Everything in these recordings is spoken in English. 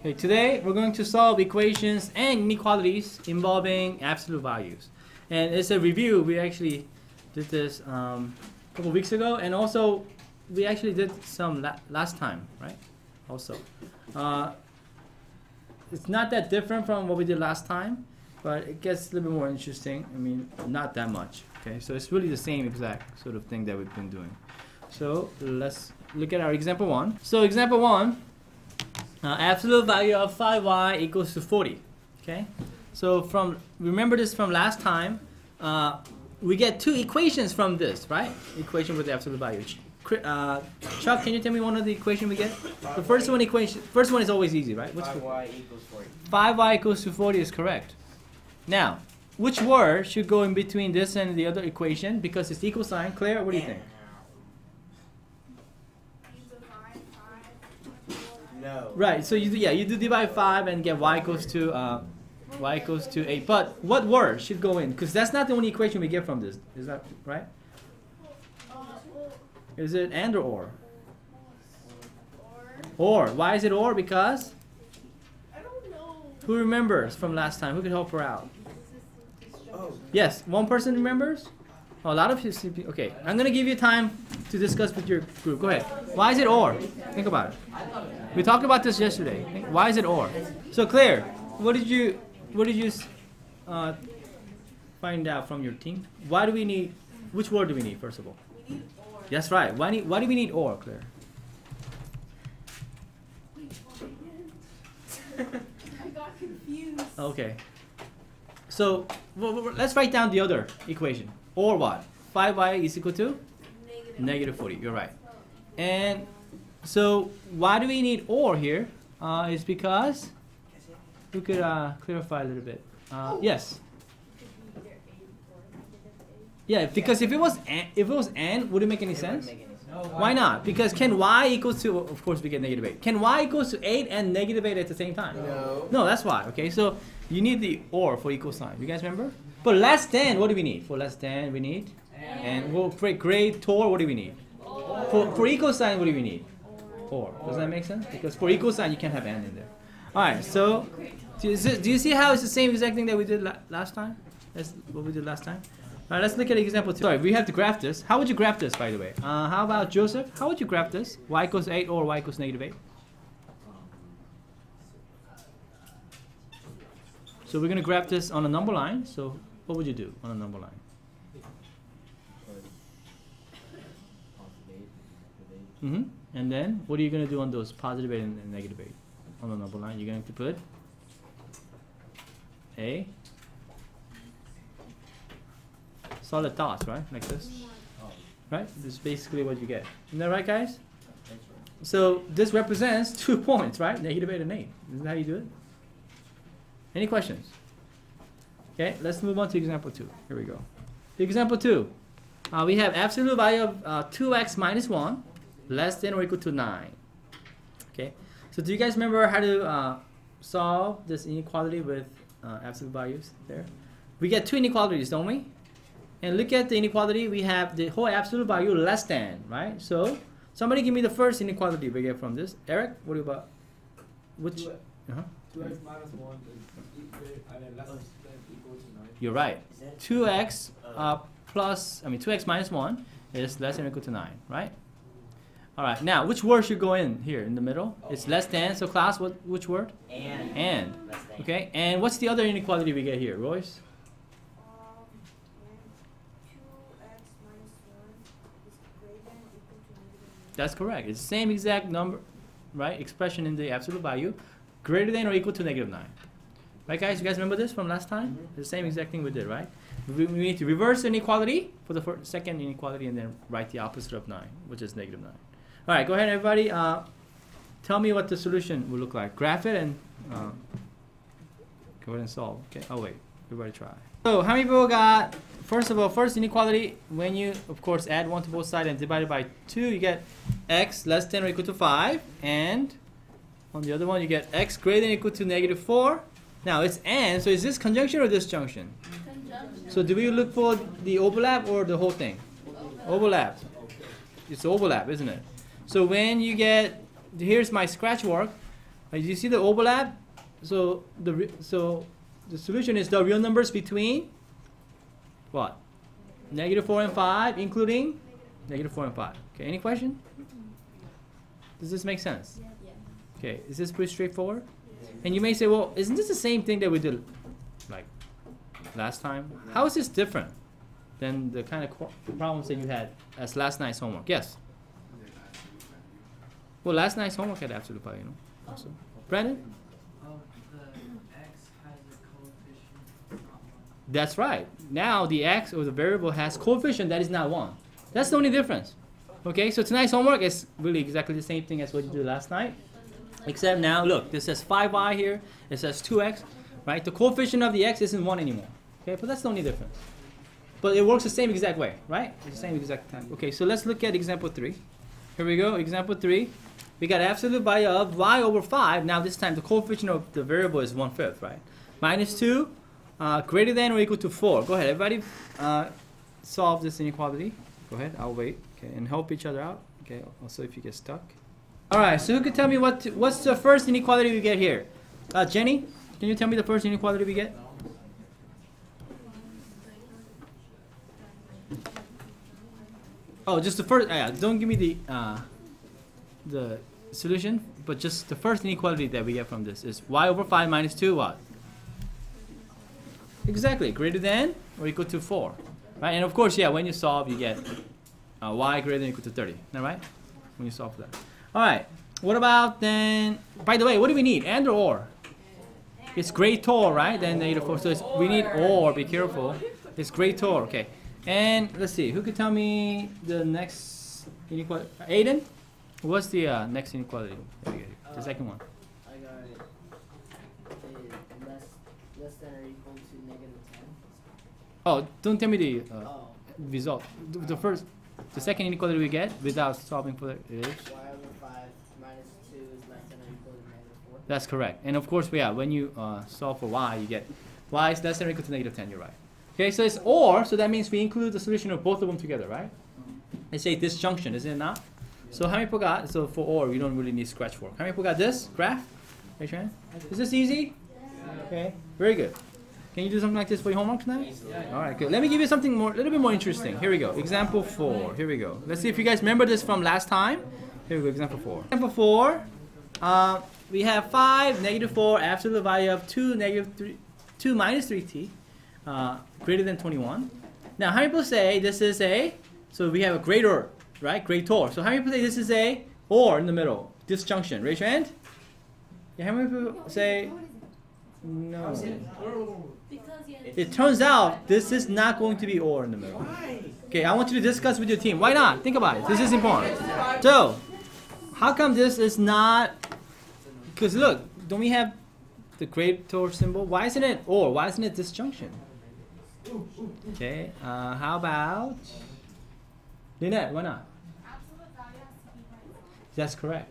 Okay, today we're going to solve equations and inequalities involving absolute values. And it's a review. We actually did this a couple weeks ago, and also we actually did some last time, right? Also, it's not that different from what we did last time, but it gets a little bit more interesting. I mean, not that much. Okay, so it's really the same exact sort of thing that we've been doing. So let's look at our example one. So example one. Absolute value of 5y equals to 40. Okay, so remember this from last time. We get two equations from this, right? Equation with the absolute value. Chuck, can you tell me one of the equation we get? The first one is always easy, right? What's 5y equals 40. 5y equals to 40 is correct. Now, which word should go in between this and the other equation because it's equal sign? Claire, what do you think? No. Right. So you do divide 5 and get y equals to 8. But what word should go in? Because that's not the only equation we get from this. Is that right? Is it and or? Or. Why is it or? Because? I don't know. Who remembers from last time? Who could help her out? Oh. Yes. One person remembers? Oh, a lot of you. Okay. I'm gonna give you time to discuss with your group. Go ahead. Why is it or? Think about it. We talked about this yesterday. Why is it or? So Claire, what did you find out from your team? Why do we need? Which word do we need first of all? We need or. That's right. Why do we need or, Claire? I got confused. Okay. So let's write down the other equation. Or what? 5y is equal to? Negative 40. You're right. And so why do we need or here? Is because we could clarify a little bit. Yes. Yeah, because if it was and, would it make any sense? Why not? Because can y equals to, of course we get negative 8. Can y equals to 8 and negative 8 at the same time? No. No, that's why. Okay, so you need the or for equal sign. You guys remember? But less than, what do we need? For less than, we need? And for greater, what do we need? For equal sign, what do we need? Or. Does that make sense? Because for equal sign, you can't have and in there. All right, so do you see how it's the same exact thing that we did last time? That's what we did last time. All right, let's look at example 2. Sorry, we have to graph this. How would you graph this, by the way? How about Joseph? How would you graph this? Y equals 8 or y equals negative 8? So we're going to graph this on a number line. So what would you do on a number line? And then what are you going to do on those positive 8 and negative 8 on the number line? You're going to put a solid dots, right? Like this. Right? This is basically what you get. Isn't that right, guys? So this represents 2 points, right? Negative 8 and 8. Isn't that how you do it? Any questions? Okay, let's move on to example 2. Here we go. Example 2. We have absolute value of 2x minus 1 less than or equal to 9. Okay, so do you guys remember how to solve this inequality with absolute values there? We get 2 inequalities, don't we? And look at the inequality. We have the whole absolute value less than, right? So somebody give me the first inequality we get from this. Eric, what about which? 2x minus 1 is equal and then less than equal to 9. You're right. 2x 2x minus 1 is less than or equal to 9, right? All right. Now, which word should go in here in the middle? It's less than. So class, which word? And. Okay. And what's the other inequality we get here, Royce? 2x minus 1 is greater than or equal to negative 9. That's correct. It's the same exact number, right? Expression in the absolute value, greater than or equal to negative 9. Right, guys? You guys remember this from last time? The same exact thing we did, right? We need to reverse the inequality for the second inequality and then write the opposite of 9, which is negative 9. All right, go ahead, everybody. Tell me what the solution will look like. Graph it and go ahead and solve. Okay. Oh wait, everybody try. So how many people got? First of all, first inequality. When you, of course, add 1 to both sides and divide it by 2, you get x less than or equal to 5, and on the other one you get x greater than or equal to negative 4. Now it's and, so is this conjunction or disjunction? Conjunction. So do we look for the overlap or the whole thing? Overlap. It's overlap, isn't it? So when you get, here's my scratch work. You see the overlap? So the solution is the real numbers between what? -4 and 5, including -4 and 5. Okay, any question? Does this make sense? Okay, is this pretty straightforward? And you may say, well, isn't this the same thing that we did like last time? How is this different than the kind of problems that you had as last night's homework? Yes? Well, last night's homework had absolute value, you know. Also. Brandon? The x has a coefficient, not 1. That's right. Now the x or the variable has coefficient that is not 1. That's the only difference. Okay, so tonight's homework is really exactly the same thing as what you did last night. Except now, look, this says 5y here. It says 2x, right? The coefficient of the x isn't 1 anymore. Okay, but that's the only difference. But it works the same exact way, right? It's the same exact time. Okay, so let's look at example 3. Here we go, example 3. We got absolute value of y over 5. Now this time the coefficient of the variable is 1/5, right? -2 greater than or equal to 4. Go ahead, everybody solve this inequality. Go ahead, I'll wait. Okay, and help each other out. Okay, also if you get stuck. All right, so who could tell me what's the first inequality we get here? Jenny, can you tell me the first inequality we get? Oh, just the first. Don't give me the solution, but just the first inequality that we get from this is y over 5 minus 2 what? Exactly, greater than or equal to 4, right? And of course, yeah, when you solve, you get y greater than or equal to 30. Is that right? When you solve for that. All right. What about then? By the way, what do we need? And or? It's greater, right? Then -4. So we need or. Be careful. It's greater. Okay. And let's see. Who could tell me the next inequality? Aiden? What's the next inequality? The second one. I got it. Less than or equal to -10. Oh, don't tell me the Oh. result. The second inequality we get without solving for it is. Y over 5 minus 2 is less than or equal to -4. That's correct. And of course, yeah, when you solve for y, you get y is less than or equal to -10. You're right. Okay, so it's or, so that means we include the solution of both of them together, right? Let's say disjunction, is it not? So how many people got? So for or, we don't really need scratch for. How many people got this graph? Raise your hand. Is this easy? Okay, very good. Can you do something like this for your homework tonight? All right, good. Let me give you something more, a little bit more interesting. Here we go. Example 4. Here we go. Let's see if you guys remember this from last time. Here we go. Example 4. Example 4. We have 5, -4, absolute value of 2 minus 3t, greater than 21. Now, how many people say this is a? So we have a greater, right? Greater. So how many people say this is a or in the middle? Disjunction. Raise your hand. Yeah, how many people say no? It turns out this is not going to be or in the middle. Okay, I want you to discuss with your team. Why not? Think about it. This is important. So, how come this is not? Because look, don't we have the greater symbol? Why isn't it or? Why isn't it disjunction? Okay, how about Lynette? Why not? That's correct.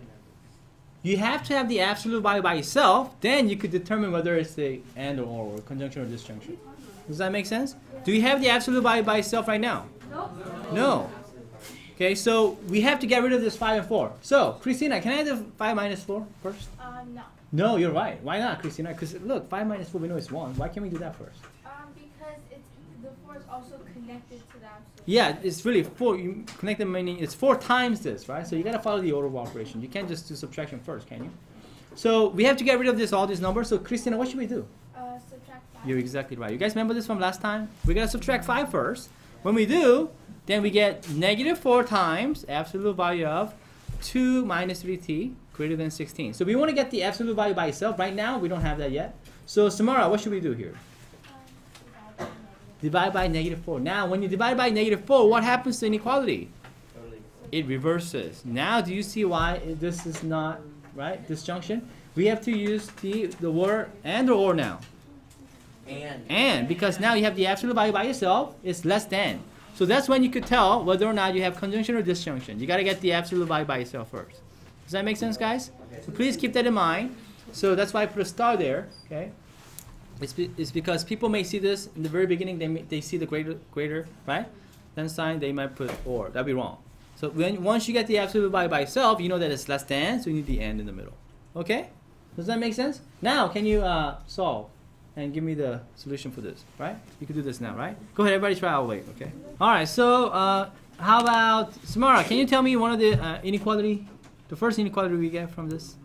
You have to have the absolute value by itself, then you could determine whether it's the and or conjunction or disjunction. Does that make sense? Do you have the absolute value by itself right now? No. Okay, so we have to get rid of this 5 and 4. So, Christina, can I have the 5 minus 4 first? No. No, you're right. Why not, Christina? Because look, 5 minus 4, we know it's 1. Why can't we do that first? Because the 4 is also connected to the absolute. Yeah, it's really 4. You connect them, meaning it's 4 times this, right? So you got to follow the order of operation. You can't just do subtraction first, can you? So we have to get rid of all these numbers. So Christina, what should we do? Subtract 5. You're exactly right. You guys remember this from last time? We got to subtract 5 first. When we do, then we get -4 times absolute value of 2 minus 3t greater than 16. So we want to get the absolute value by itself. Right now, we don't have that yet. So Samara, what should we do here? Divide by -4. Now, when you divide by -4, what happens to inequality? It reverses. Now, do you see why this is not, right, disjunction? We have to use the word and or now. And, because now you have the absolute value by yourself, it's less than. So that's when you could tell whether or not you have conjunction or disjunction. You got to get the absolute value by itself first. Does that make sense, guys? So please keep that in mind. So that's why I put a star there, okay? It's because people may see this in the very beginning, they see the greater, right? Then sign, they might put or. That'd be wrong. So once you get the absolute value by itself, you know that it's less than, so you need the and in the middle. Okay? Does that make sense? Now, can you solve and give me the solution for this, right? You can do this now, right? Go ahead, everybody try. I'll wait, okay? All right, so how about Samara? Can you tell me one of the inequality, the first inequality we get from this?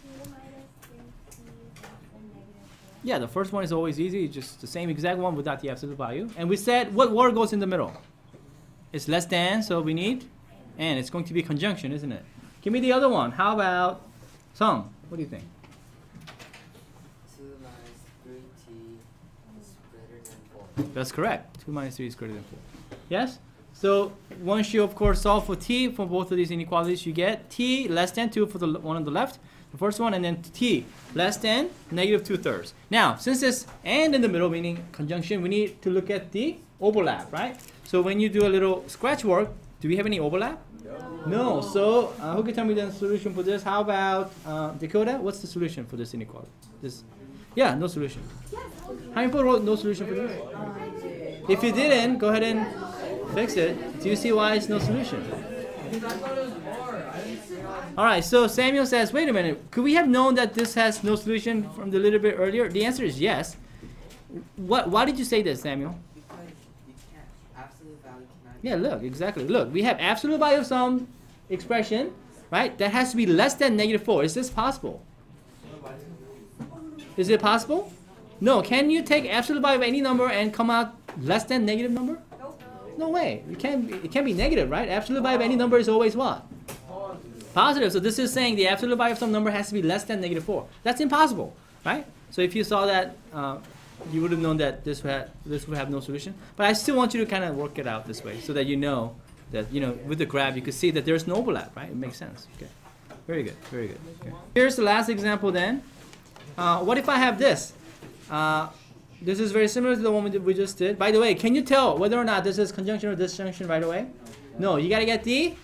2 minus 3t and -4. Yeah, the first one is always easy. It's just the same exact one without the absolute value. And we said what word goes in the middle? It's less than, so we need and. It's going to be conjunction, isn't it? Give me the other one. How about sum? What do you think? 2 minus 3t is greater than 4. That's correct. 2 minus 3 is greater than 4. Yes? So once you, of course, solve for t for both of these inequalities, you get t less than 2 for the one on the left, the first one, and then t less than negative 2/3. Now, since it's and in the middle, meaning conjunction, we need to look at the overlap, right? So when you do a little scratch work, do we have any overlap? No. So who can tell me the solution for this? How about Dakota? What's the solution for this inequality? This, yeah, no solution. How many people wrote no solution for this? If you didn't, go ahead and fix it. Do you see why it's no solution? All right. So Samuel says, wait a minute. Could we have known that this has no solution from the little bit earlier? The answer is yes. Why did you say this, Samuel? Because you can't, absolute value cannot. Yeah, look, exactly. Look, we have absolute value of some expression, right? That has to be less than negative 4. Is this possible? Is it possible? No. Can you take absolute value of any number and come out less than negative number? No way. It can't be negative, right? Absolute value of any number is always what? Positive. So this is saying the absolute value of some number has to be less than negative 4. That's impossible, right? So if you saw that, you would have known that this would have no solution. But I still want you to kind of work it out this way so that you know that, with the graph, you can see that there's no overlap, right? It makes sense. Okay. Very good. Very good. Okay. Here's the last example then. What if I have this? This is very similar to the one we just did. By the way, can you tell whether or not this is conjunction or disjunction right away? No, you got to get the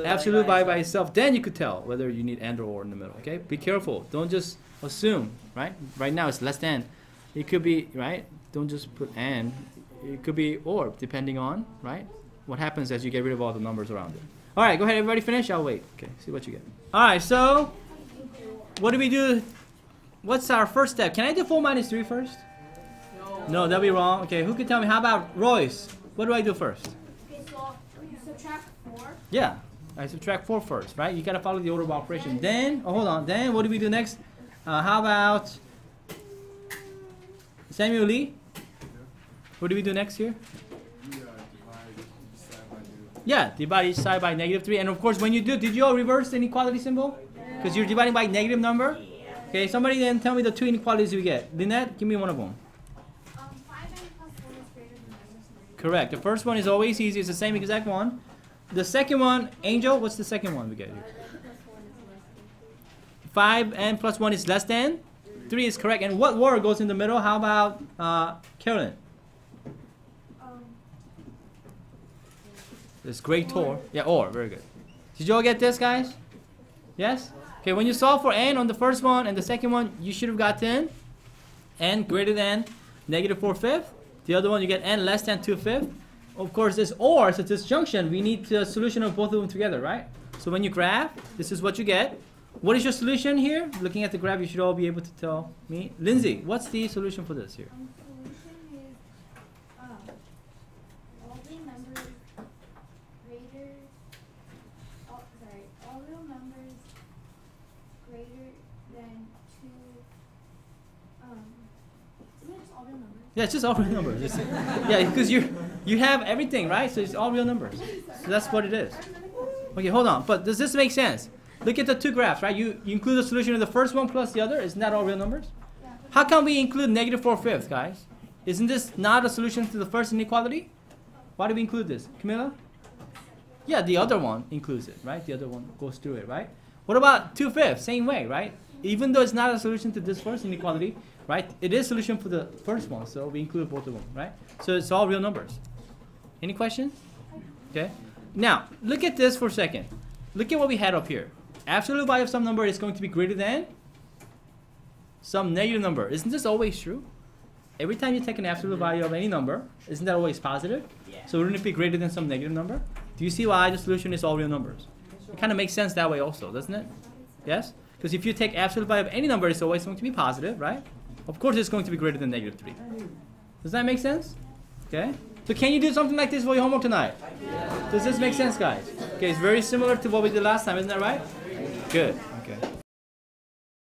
absolute value by itself. Then you could tell whether you need and or in the middle. Okay, be careful. Don't just assume. Right? Right now it's less than. It could be right. Don't just put and. It could be or, depending on right what happens as you get rid of all the numbers around it. All right, go ahead. Everybody finish. I'll wait. Okay, see what you get. All right. So, what do we do? What's our first step? Can I do 4 minus 3 first? No, that'll be wrong. Okay, who can tell me? How about Royce? What do I do first? Okay, so you subtract 4. Yeah, I subtract 4 first, right? You gotta follow the order of operation. Then, hold on. Then what do we do next? How about Samuel Lee? What do we do next here? Yeah, divide each side by negative 3. And of course, when you do, did you all reverse the inequality symbol? Because you're dividing by negative number. Okay, somebody then tell me the 2 inequalities we get. Lynette, give me one of them. 5n plus 1 is greater than -3. Correct. The first one is always easy. It's the same exact one. The second one, Angel, what's the second one we get here? 5n plus 1 is less than 3 is correct. And what word goes in the middle? How about Carolyn? This great or. Yeah, or. Very good. Did you all get this, guys? Yes? Okay, when you solve for n on the first one and the second one, you should have gotten n greater than negative 4/5. The other one, you get n less than 2/5. Of course, this or, so disjunction, we need the solution of both of them together, right? So when you graph, this is what you get. What is your solution here? Looking at the graph, you should all be able to tell me. Lindsay, what's the solution for this here? Solution is all real numbers greater. All real numbers greater than 2. Isn't it just all real numbers? Yeah, it's just all real numbers. Yeah, because you have everything, right? So it's all real numbers. So that's what it is. Okay, hold on. But does this make sense? Look at the 2 graphs, right? You include the solution of the first one plus the other. Isn't that all real numbers? Yeah. How can we include negative 4/5, guys? Isn't this not a solution to the first inequality? Why do we include this? Camilla? Yeah, the other one includes it, right? The other one goes through it, right? What about 2/5? Same way, right? Even though it's not a solution to this first inequality, right? It is a solution for the first one, so we include both of them, right? So it's all real numbers. Any questions? Okay. Now, look at this for a second. Look at what we had up here. Absolute value of some number is going to be greater than some negative number. Isn't this always true? Every time you take an absolute value of any number, isn't that always positive? Yeah. So wouldn't it be greater than some negative number? Do you see why the solution is all real numbers? So It kind of makes sense that way also, doesn't it? Yes? Because if you take absolute value of any number, it's always going to be positive, right? Of course it's going to be greater than negative 3. Does that make sense? Okay? So can you do something like this for your homework tonight? Does this make sense, guys? Okay, it's very similar to what we did last time, isn't that right? Good.